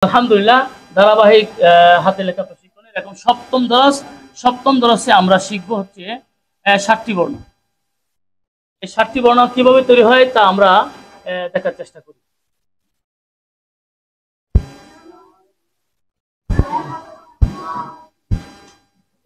আলহামদুলিল্লাহ ধারাবাহিক হাতে লেখা প্রশিক্ষণের এখন সপ্তম দরসে আমরা শিখব হচ্ছে 60টি বর্ণ। এই 60টি বর্ণ কিভাবে তৈরি হয় তা আমরা দেখার চেষ্টা করি।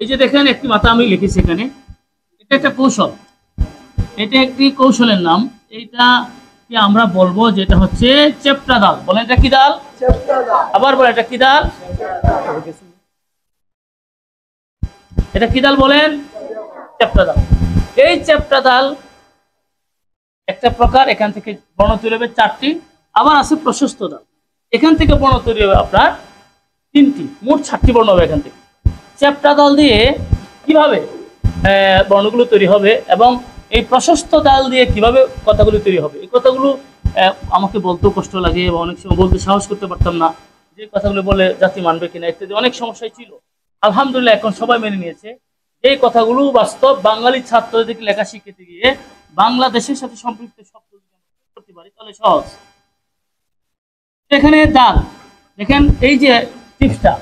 এই যে দেখেন একটি মাথা আমি লিখেছি এখানে, এটা একটা কৌশল, এটা একটি কৌশলের নাম। এইটা কি আমরা বলবো যেটা হচ্ছে চেপটা দাল। বলেন এটা কি দাল? আবার বলেন এটা কি দাল? এটা কি দাল বলেন? চেপটা দাল। এই চেপটা দাল একটা প্রকার, এখান থেকে বর্ণ তৈরি হবে 4টি। আবার আছে প্রশস্ত দাল, এখান থেকে বর্ণ তৈরি হবে আপনার 3টি, মোট 60টি বর্ণ হবে এখান থেকে। চেপটা দাল দিয়ে কিভাবে বর্ণগুলো তৈরি হবে এবং এই প্রশস্ত দাল দিয়ে কিভাবে কথাগুলো তৈরি হবে, এই কথাগুলো আমাকে বলতেও কষ্ট লাগে এবং অনেক সময় বলতে সাহস করতে পারতাম না, যে কথাগুলো বলে জাতি মানবে কিনা ইত্যাদি অনেক সমস্যাই ছিল। আলহামদুলিল্লাহ এখন সবাই মেনে নিয়েছে। এই কথাগুলো বাস্তব বাঙালি ছাত্রদেরকে লেখা শিখতে গিয়ে বাংলাদেশের সাথে সম্পৃক্ত শব্দ করতে পারি তাহলে সহজ। এখানে দাল দেখেন, এই যে টিপসটা,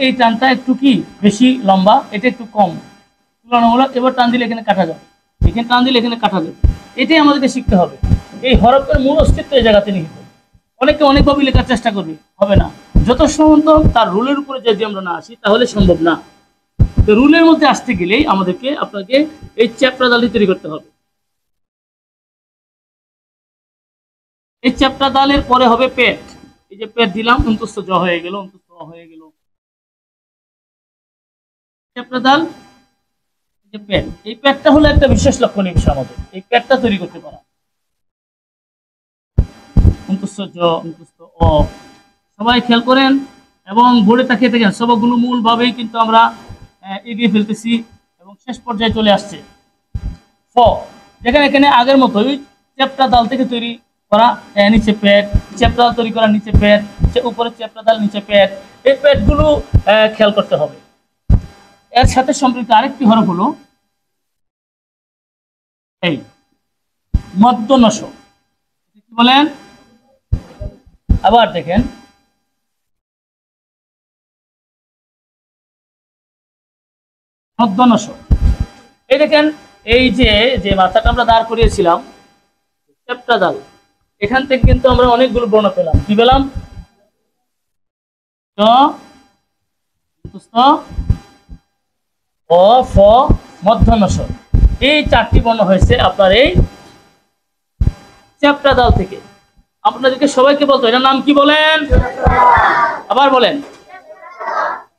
এই টানটা একটু কি বেশি লম্বা, এটা একটু কম তুলনামূলক। এবার টান দিলে এখানে কাটা যাবে, এখানে টান দিলে এখানে কাটা যাবে। এটাই আমাদেরকে শিখতে হবে। এই হরফের মূল অস্তিত্ব এই জায়গাতে নিহিত। অনেকে অনেকভাবে লেখার চেষ্টা করবে, হবে না। যত সম্ভব তার রুলের উপরে যদি আমরা না আসি তাহলে সম্ভব না। তো রুলের মধ্যে আসতে গেলেই আপনাকে এই চ্যাপ্টা দালটি তৈরি করতে হবে। এই চ্যাপ্টা দালের পরে হবে পেট। এই যে পেট দিলাম, অন্তস্থ জ হয়ে গেল, অন্তস্থ হয়ে গেল। চ্যাপ্টা দাল, এই যে পেট, এই পেটটা হলো একটা বিশেষ লক্ষণীয় বিষয় আমাদের, এই পেটটা তৈরি করতে পারা। অন্তস্থ জ, অন্তস্থ অ, সবাই খেয়াল করেন এবং বোর্ডে তাকিয়ে থাকেন। সবগুলো মূল ভাবেই কিন্তু আমরা এগিয়ে ফেলতেছি এবং শেষ পর্যায়ে চলে আসছে ফ। যেখানে এখানে আগের মতোই চ্যাপ্টা দাল থেকে তৈরি করা, নিচে পেট, চ্যাপ্টা দাল তৈরি করা, নিচে পেট, উপরে চ্যাপ্টা দাল, নিচে পেট। এই পেটগুলো খেয়াল করতে হবে। এর সাথে সম্পৃক্ত আরেকটি হরফ হলো এই মধ্যনস। কি বলেন? আবার দেখেন মধ্যনস। এই দেখেন, এই যে মাথাটা আমরা দাঁড় করিয়েছিলাম চ্যাপ্টা দাল, এখান থেকে কিন্তু আমরা অনেকগুলো বর্ণ পেলাম। কি পেলাম? চ, অ, ফ, মধ্যনস। এই 4টি বর্ণ হয়েছে আপনার এই চ্যাপ্টা দাল থেকে। আপনাদেরকে সবাইকে বলতো এটার নাম কি বলেন? আবার বলেন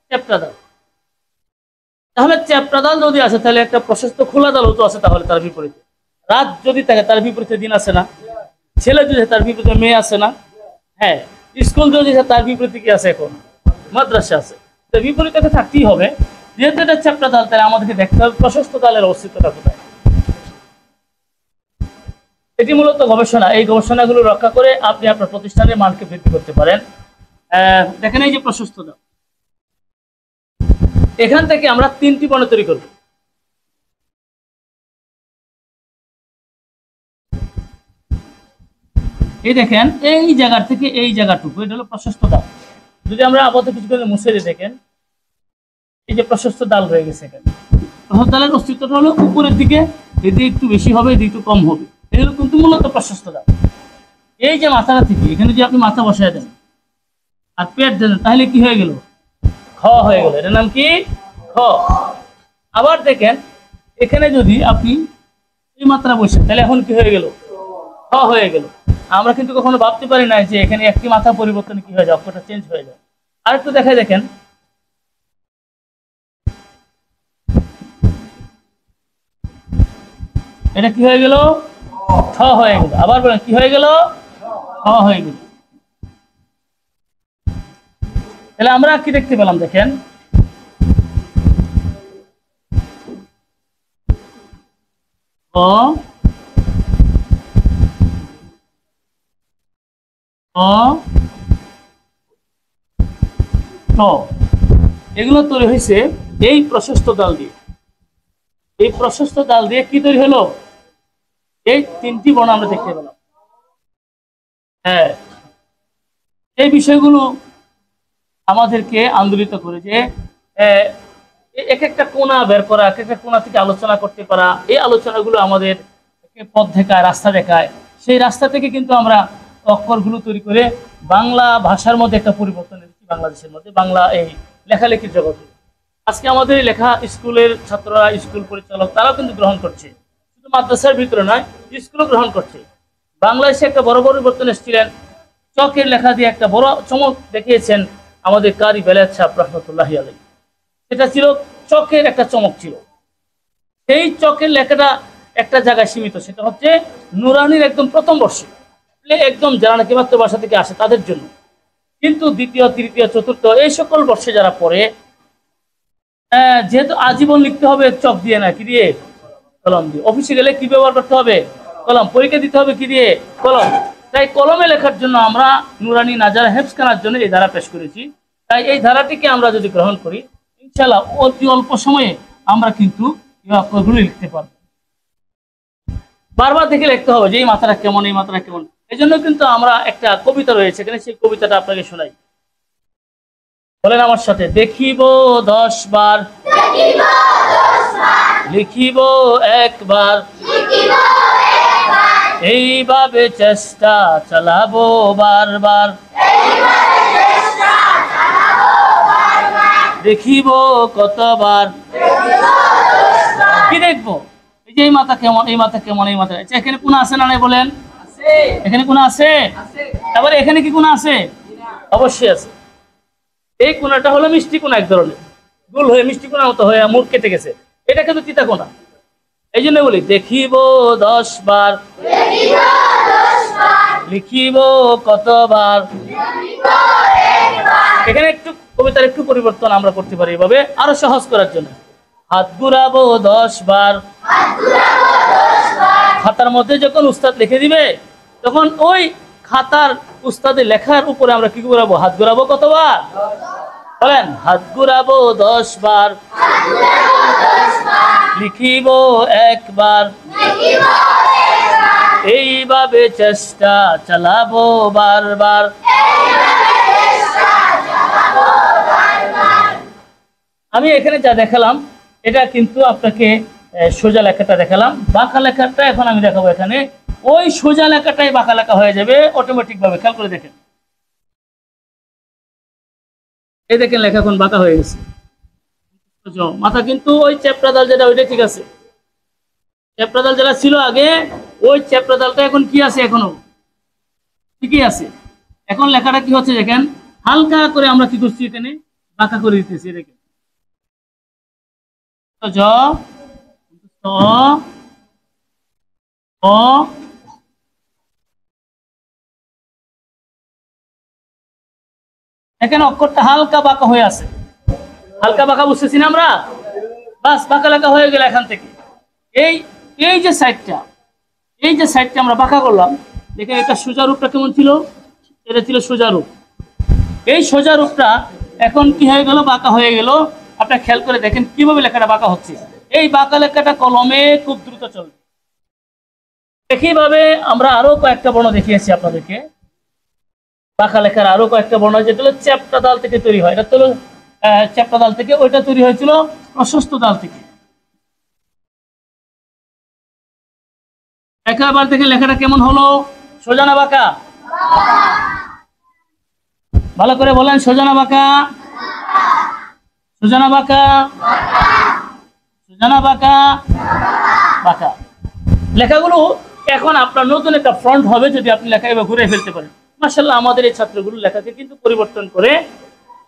চ্যাপ্টা দাল। তাহলে চ্যাপ্টা দাল যদি আছে তাহলে একটা প্রশস্ত খোলা দালও তো আছে, তাহলে তার বিপরীতে। রাত যদি থাকে তার বিপরীতে দিন আছে না? ছেলে যদি তার বিপরীতে মেয়ে আছে না? হ্যাঁ, স্কুল যদি তার বিপরীতে কি আছে? এখন মাদ্রাসা আছে। তো বিপরীতে থাকতেই হবে। যেহেতু এটা চ্যাপ্টা দাল, তাহলে আমাদেরকে দেখতে হবে প্রশস্ত দালের অস্তিত্বটা কোথায়। এটি মূলত গবেষণা। এই গবেষণাগুলো রক্ষা করে আপনি আপনার প্রতিষ্ঠানের মানকে বৃদ্ধি করতে পারেন। দেখেন এই যে প্রশস্ত দাল, এখান থেকে আমরা 3টি বর্ণ তৈরি করব। এই দেখেন এই জায়গা থেকে এই জায়গাটুকু, এটা হলো প্রশস্ত দাল। যদি আমরা আপাতত কিছু করে মুছে দিয়ে দেখেন, এই যে প্রশস্ত দাল রয়ে গেছে এখানে। প্রশস্ত দালের অস্তিত্বটা হলো উপরের দিকে, এদিকে একটু বেশি হবে, এদিকে একটু কম হবে। এগুলো কিন্তু মূলত প্রশস্ত দাল। এই যে মাথাটা থেকে এখানে যদি আপনি মাথা বসায় দেন আর পেট দেন, তাহলে কি হয়ে গেল? খ হয়ে গেল। এটার নাম কি? খ। আবার দেখেন এখানে যদি আপনি এই মাত্রা বসেন, তাহলে এখন কি হয়ে গেল? খ হয়ে গেল। আমরা কিন্তু কখনো ভাবতে পারি না যে এখানে একটি মাথা পরিবর্তন কি হয়ে যায়, অক্ষরটা চেঞ্জ হয়ে যায়। আর একটু দেখাই, দেখেন এটা কি হয়ে গেল? ঠ হয়ে গেল। আবার বলেন কি হয়ে গেল? ঠ হয়ে গেল। তাহলে আমরা কি দেখতে পেলাম? দেখেন অ, অ, ট, এগুলো তৈরি হয়েছে এই প্রশস্ত দাল দিয়ে। এই প্রশস্ত দাল দিয়ে কি তৈরি হলো? এই 3টি বর্ণ আমরা দেখতে পেলাম। হ্যাঁ, এই বিষয়গুলো আমাদেরকে আন্দোলিত করে যে এক একটা কোণা বের করা, এক একটা কোণা থেকে আলোচনা করতে পারা, এই আলোচনাগুলো আমাদের পথ দেখায়, রাস্তা দেখায়। সেই রাস্তা থেকে কিন্তু আমরা অক্ষরগুলো তৈরি করে বাংলা ভাষার মধ্যে একটা পরিবর্তন এনেছি, বাংলাদেশের মধ্যে বাংলা এই লেখালেখির জগতে। আজকে আমাদের লেখা স্কুলের ছাত্ররা, স্কুল পরিচালক তারাও কিন্তু গ্রহণ করছে, শুধু মাদ্রাসার ভিতরে নয়, স্কুলও গ্রহণ করছে। বাংলাদেশে একটা বড় পরিবর্তন এসেছিলেন, চকের লেখা দিয়ে একটা বড় চমক দেখিয়েছেন আমাদের কারি বেলায়েত সাহেব রহমতুল্লাহি আলাইহি। সেটা ছিল চকের একটা চমক ছিল। সেই চকের লেখাটা একটা জায়গায় সীমিত, সেটা হচ্ছে নুরানির একদম প্রথম বর্ষে, একদম যারা নাকি মাতৃভাষা থেকে আসে তাদের জন্য। কিন্তু দ্বিতীয়, তৃতীয়, চতুর্থ এই সকল বর্ষে যারা পড়ে, যেহেতু আজীবন লিখতে হবে চক দিয়ে না, কি দিয়ে? কলম দিয়ে। অফিসে গেলে কি ব্যবহার করতে হবে? কলম। পরীক্ষা দিতে হবে কি দিয়ে? কলম। তাই কলমে লেখার জন্য আমরা নুরানি নাজারা হেফজখানার জন্য এই ধারা পেশ করেছি। তাই এই ধারাটিকে আমরা যদি গ্রহণ করি, ইনশাআল্লাহ অতি অল্প সময়ে আমরা কিন্তু এই অক্ষরগুলো লিখতে পারবো। বারবার দেখে লিখতে হবে যে এই মাত্রা কেমন, এই মাত্রা কেমন। এই জন্য কিন্তু আমরা একটা কবিতা রয়েছে এখানে, সেই কবিতাটা আপনাকে শোনাই। বলেন আমার সাথে, দেখিব 10 বার, লিখিব একবার, এইভাবে চেষ্টা চালাবো বারবার, দেখিব কতবার। কি দেখবো? এই যে এই মাথা কেমন, এই মাথা কেমন, এই মাথা। এখানে কোন আছে না নাই বলেন? এখানে কোন আছে? তারপরে এখানে কি কোন আছে? অবশ্যই আছে। এই কোনাটা হলো মিষ্টি কোনা, এক ধরনের গোল হয়ে মিষ্টি কোনার মতো হয়ে মুখ কেটে গেছে, এটা কিন্তু তিতা কোনা। এই জন্য বলি দেখিব 10 বার, লিখিব কতবার। এখানে একটু কবিতার একটু পরিবর্তন আমরা করতে পারি এভাবে আরো সহজ করার জন্য। হাত ঘুরাবো 10 বার। খাতার মধ্যে যখন উস্তাদ লিখে দিবে, তখন ওই খাতার উস্তাদের লেখার উপরে আমরা কি ঘুরাবো? হাত ঘুরাবো কতবার? বলেন, হাত ঘুরাবো 10 বার, লিখিব একবার, এইভাবে চেষ্টা চালাবো বারবার। আমি এখানে যা দেখালাম এটা কিন্তু আপনাকে সোজা লেখাটা দেখালাম, বাঁকা লেখাটা এখন আমি দেখাবো। এখানে ওই সোজা লেখাটাই বাঁকা লেখা হয়ে যাবে অটোমেটিক ভাবে। খেয়াল করে দেখেন, এই দেখেন লেখা এখন বাঁকা হয়ে গেছে। মাথা কিন্তু ওই চ্যাপ্টাদাল যেটা, ওইটা ঠিক আছে। চ্যাপ্টাদাল যেটা ছিল আগে, ওই চ্যাপ্টাদালটা এখন কি আছে? এখনো ঠিকই আছে। এখন লেখাটা কি হচ্ছে দেখেন, হালকা করে আমরা কি করছি, এখানে বাঁকা করে দিতেছি। দেখেন জ ত অ, এখানে অক্ষরটা হালকা বাঁকা হয়ে আছে। হালকা বাঁকা বুঝতেছি না আমরা? বাস বাঁকা লেখা হয়ে গেল এখান থেকে। এই এই যে সাইডটা, এই যে সাইডটা আমরা বাঁকা করলাম, দেখেন এটা সোজা রূপটা কেমন ছিল? এটা ছিল সোজা রূপ। এই সোজা রূপটা এখন কি হয়ে গেল? বাঁকা হয়ে গেল। আপনারা খেয়াল করে দেখেন কিভাবে লেখাটা বাঁকা হচ্ছে। এই বাঁকা লেখাটা কলমে খুব দ্রুত চলবে। একইভাবে আমরা আরো কয়েকটা বর্ণ দেখিয়েছি আপনাদেরকে, বাঁকা লেখার আরো কয়েকটা বর্ণ, যেটা হলো চ্যাপ্টা দাল থেকে তৈরি হয়। এটা তো চ্যাপ্টা দাল থেকে, ওইটা তৈরি হয়েছিল প্রশস্ত দাল থেকে। একবার দেখে লেখাটা কেমন হলো? সোজা না বাঁকা? ভালো করে বলেন, সোজা না বাঁকা? সোজা না বাঁকা? সোজা না বাঁকা? বাঁকা। লেখাগুলো এখন আপনার নতুন একটা ফ্রন্ট হবে যদি আপনি লেখা এবার ঘুরে ফেলতে পারেন। মাশাআল্লাহ, আমাদের এই ছাত্রগুলো লেখাকে কিন্তু পরিবর্তন করে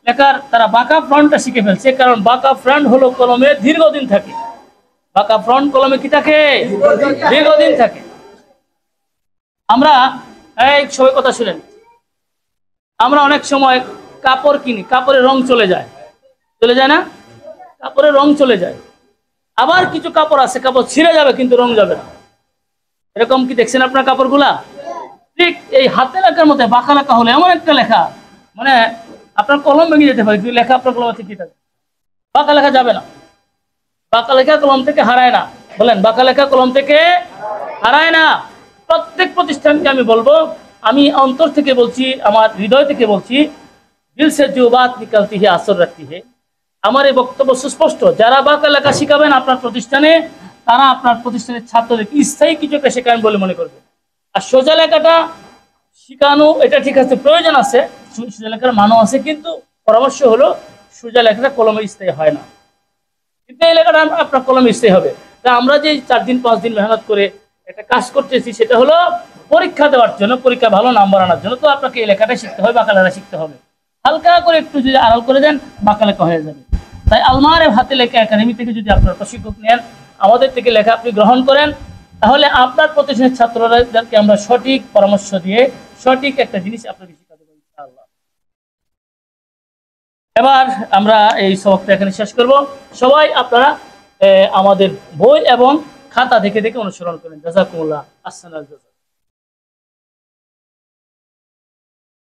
লেখার তারা বাঁকা ফ্রন্টটা শিখে ফেলছে। কারণ বাঁকা ফ্রন্ট হলো কলমে দীর্ঘদিন থাকে। বাঁকা ফ্রন্ট কলমে কি থাকে? দীর্ঘদিন থাকে। আমরা এই সবাই কথা শুনেন, আমরা অনেক সময় কাপড় কিনি, কাপড়ের রং চলে যায়, চলে যায় না? কাপড়ের রং চলে যায়। আবার কিছু কাপড় আছে, কাপড় ছিঁড়ে যাবে কিন্তু রং যাবে না। এরকম কি দেখছেন আপনার কাপড়গুলা? ঠিক এই হাতে লেখার মধ্যে বাঁকা লেখা হলে এমন একটা লেখা, মানে আপনার কলম ভেঙে যেতে পারে যদি লেখা আপনার কলম ঠিকই থাকে। বাঁকা লেখা যাবে না। বাঁকা লেখা কলম থেকে হারায় না। বলেন, বাঁকা লেখা কলম থেকে হারায় না। প্রত্যেক প্রতিষ্ঠানকে আমি বলবো, আমি অন্তর থেকে বলছি, আমার হৃদয় থেকে বলছি, দিল সে जो बात निकलती है असर रखती है। আমার এই বক্তব্য সুস্পষ্ট। যারা বাঁকা লেখা শিখাবেন আপনার প্রতিষ্ঠানে, তারা আপনার প্রতিষ্ঠানের ছাত্রদেরকে স্থায়ী কিছু একটা শেখাবেন বলে মনে করবে। আর সোজা লেখাটা শিখানো এটা ঠিক আছে, প্রয়োজন আছে, সোজা লেখার মানও আছে, কিন্তু পরামর্শ হলো সোজা লেখাটা কলমে স্থায়ী হয় না, কিন্তু এই লেখাটা আপনার কলমে স্থায়ী হবে। তা আমরা যে 4 দিন 5 দিন মেহনত করে একটা কাজ করতেছি, সেটা হলো পরীক্ষা দেওয়ার জন্য, পরীক্ষা ভালো নাম্বার আনার জন্য। তো আপনাকে এই লেখাটা শিখতে হবে, বাঁকা লেখা শিখতে হবে। হালকা করে একটু যদি আড়াল করে দেন, বাঁকা লেখা হয়ে যাবে। তাই আলমারের হাতে লেখা একাডেমি থেকে যদি আপনার প্রশিক্ষক নেন, আমাদের থেকে লেখা আপনি গ্রহণ করেন, তাহলে আপনার প্রতিষ্ঠানের ছাত্রদেরকে আমরা সঠিক পরামর্শ দিয়ে সঠিক একটা জিনিস আপনাকে শেখাতে পারি ইনশাআল্লাহ। এবার আমরা এই সবকটা এখানে শেষ করব। সবাই আপনারা আমাদের বই এবং খাতা দেখে দেখে অনুসরণ করেন। জাযাকুমুল্লাহ, আহসানুল জাযা।